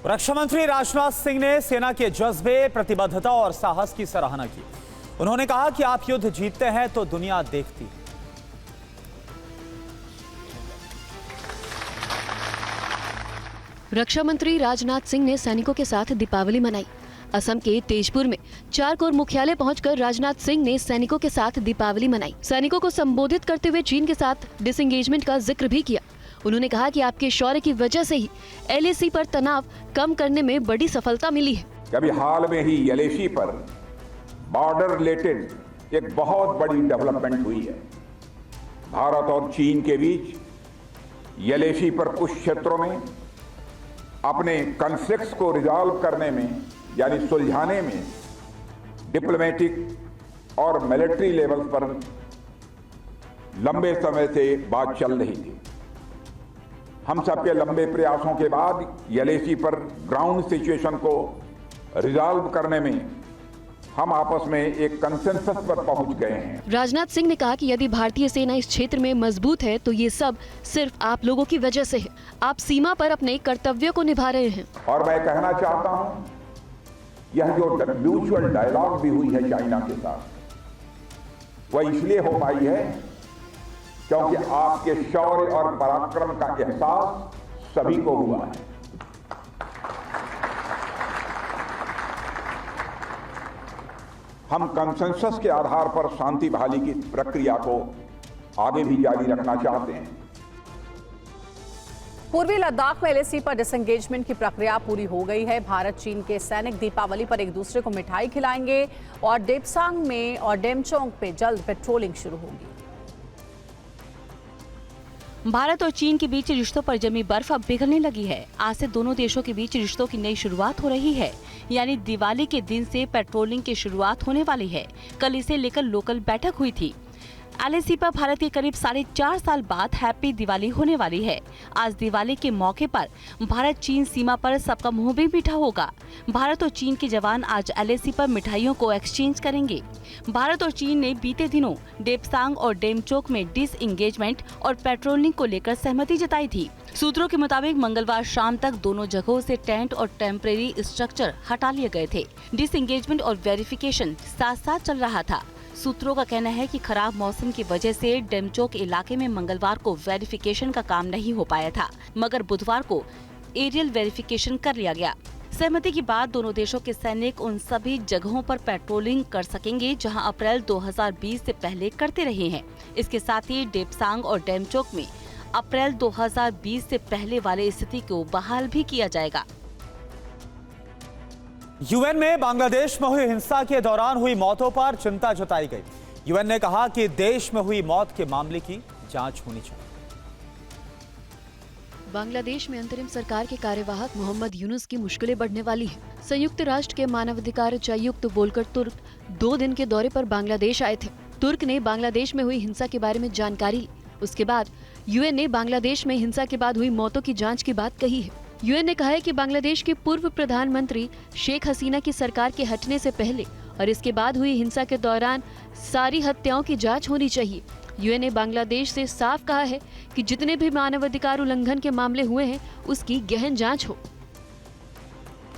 रक्षा मंत्री राजनाथ सिंह ने सेना के जज्बे, प्रतिबद्धता और साहस की सराहना की। उन्होंने कहा कि आप युद्ध जीतते हैं तो दुनिया देखती है। रक्षा मंत्री राजनाथ सिंह ने सैनिकों के साथ दीपावली मनाई। असम के तेजपुर में 4 कोर मुख्यालय पहुंचकर राजनाथ सिंह ने सैनिकों के साथ दीपावली मनाई। सैनिकों को संबोधित करते हुए चीन के साथ डिसएंगेजमेंट का जिक्र भी किया। उन्होंने कहा कि आपके शौर्य की वजह से ही LAC पर तनाव कम करने में बड़ी सफलता मिली है। अभी हाल में ही LAC पर बॉर्डर रिलेटेड एक बहुत बड़ी डेवलपमेंट हुई है। भारत और चीन के बीच LAC पर कुछ क्षेत्रों में अपने कॉन्फ्लिक्ट्स को रिजॉल्व करने में यानी सुलझाने में डिप्लोमेटिक और मिलिट्री लेवल पर लंबे समय से बात चल रही थी। हम सबके लंबे प्रयासों के बाद LAC पर ग्राउंड सिचुएशन को रिजॉल्व करने में हम आपस में एक कंसेंसस पर पहुंच गए हैं। राजनाथ सिंह ने कहा कि यदि भारतीय सेना इस क्षेत्र में मजबूत है तो ये सब सिर्फ आप लोगों की वजह से है। आप सीमा पर अपने कर्तव्यों को निभा रहे हैं। और मैं कहना चाहता हूं, यह जो म्यूचुअल डायलॉग भी हुई है चाइना के साथ, वह इसलिए हो पाई है क्योंकि आपके शौर्य और पराक्रम का एहसास सभी को हुआ है। हम कंसेंसस के आधार पर शांति बहाली की प्रक्रिया को आगे भी जारी रखना चाहते हैं। पूर्वी लद्दाख में LAC पर डिसएंगेजमेंट की प्रक्रिया पूरी हो गई है। भारत चीन के सैनिक दीपावली पर एक दूसरे को मिठाई खिलाएंगे और डेपसांग में और डेमचोंग पे जल्द पेट्रोलिंग शुरू होगी। भारत और चीन के बीच रिश्तों पर जमी बर्फ अब पिघलने लगी है। आज से दोनों देशों के बीच रिश्तों की नई शुरुआत हो रही है, यानी दिवाली के दिन से पेट्रोलिंग की शुरुआत होने वाली है। कल इसे लेकर लोकल बैठक हुई थी। LAC पर भारत के करीब 4.5 साल बाद हैप्पी दिवाली होने वाली है। आज दिवाली के मौके पर भारत चीन सीमा पर सबका मुंह भी मीठा होगा। भारत और चीन के जवान आज LAC पर मिठाइयों को एक्सचेंज करेंगे। भारत और चीन ने बीते दिनों डेपसांग और डेमचोक में डिसएंगेजमेंट और पेट्रोलिंग को लेकर सहमति जताई थी। सूत्रों के मुताबिक मंगलवार शाम तक दोनों जगहों से टेंट और टेम्परेरी स्ट्रक्चर हटा लिए गए थे। डिसएंगेजमेंट और वेरिफिकेशन साथ साथ चल रहा था। सूत्रों का कहना है कि खराब मौसम की वजह से डेमचोक इलाके में मंगलवार को वेरिफिकेशन का काम नहीं हो पाया था, मगर बुधवार को एरियल वेरिफिकेशन कर लिया गया। सहमति के बाद दोनों देशों के सैनिक उन सभी जगहों पर पेट्रोलिंग कर सकेंगे जहां अप्रैल 2020 से पहले करते रहे हैं। इसके साथ ही डेपसांग और डेमचोक में अप्रैल 2020 से पहले वाले स्थिति को बहाल भी किया जाएगा। UN में बांग्लादेश में हुई हिंसा के दौरान हुई मौतों पर चिंता जताई गई। UN ने कहा कि देश में हुई मौत के मामले की जांच होनी चाहिए। बांग्लादेश में अंतरिम सरकार के कार्यवाहक मोहम्मद यूनुस की मुश्किलें बढ़ने वाली हैं। संयुक्त राष्ट्र के मानवाधिकार उच्चायुक्त वोल्कर तुर्क 2 दिन के दौरे पर बांग्लादेश आए थे। तुर्क ने बांग्लादेश में हुई हिंसा के बारे में जानकारी ली। उसके बाद UN ने बांग्लादेश में हिंसा के बाद हुई मौतों की जांच की बात कही है। UN ने कहा है कि बांग्लादेश के पूर्व प्रधानमंत्री शेख हसीना की सरकार के हटने से पहले और इसके बाद हुई हिंसा के दौरान सारी हत्याओं की जांच होनी चाहिए। UN ने बांग्लादेश से साफ कहा है कि जितने भी मानवाधिकार उल्लंघन के मामले हुए हैं उसकी गहन जांच हो।